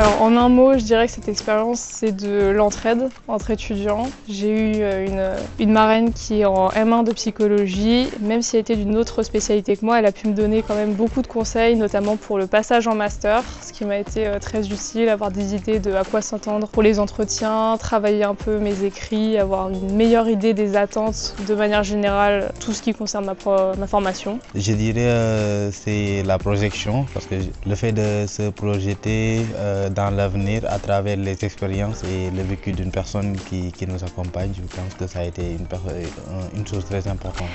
Alors en un mot, je dirais que cette expérience, c'est de l'entraide entre étudiants. J'ai eu une marraine qui est en M1 de psychologie. Même si elle était d'une autre spécialité que moi, elle a pu me donner quand même beaucoup de conseils, notamment pour le passage en master, ce qui m'a été très utile, avoir des idées de à quoi s'entendre pour les entretiens, travailler un peu mes écrits, avoir une meilleure idée des attentes de manière générale, tout ce qui concerne ma formation. Je dirais c'est la projection, parce que le fait de se projeter dans l'avenir à travers les expériences et le vécu d'une personne qui nous accompagne, je pense que ça a été une chose très importante.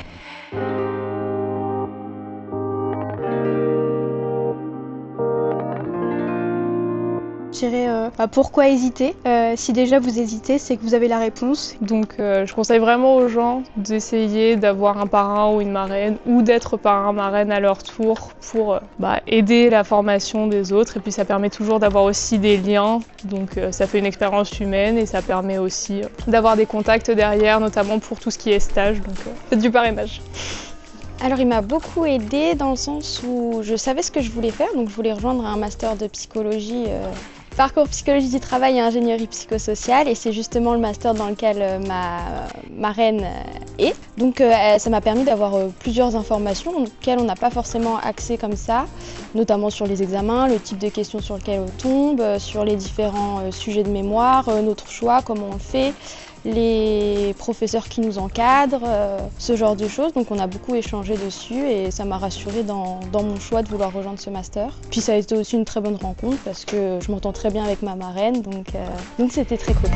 Je dirais pourquoi hésiter? Si déjà vous hésitez, c'est que vous avez la réponse. Donc je conseille vraiment aux gens d'essayer d'avoir un parrain ou une marraine ou d'être parrain-marraine à leur tour pour aider la formation des autres. Et puis ça permet toujours d'avoir aussi des liens. Donc ça fait une expérience humaine et ça permet aussi d'avoir des contacts derrière, notamment pour tout ce qui est stage. Donc faites du parrainage. Alors il m'a beaucoup aidée dans le sens où je savais ce que je voulais faire, donc je voulais rejoindre un master de psychologie, parcours psychologie du travail et ingénierie psychosociale, et c'est justement le master dans lequel ma marraine est. Donc ça m'a permis d'avoir plusieurs informations auxquelles on n'a pas forcément accès comme ça, notamment sur les examens, le type de questions sur lesquelles on tombe, sur les différents sujets de mémoire, notre choix, comment on le fait, les professeurs qui nous encadrent, ce genre de choses. Donc on a beaucoup échangé dessus et ça m'a rassurée dans mon choix de vouloir rejoindre ce master. Puis ça a été aussi une très bonne rencontre parce que je m'entends très bien avec ma marraine, donc c'était très cool.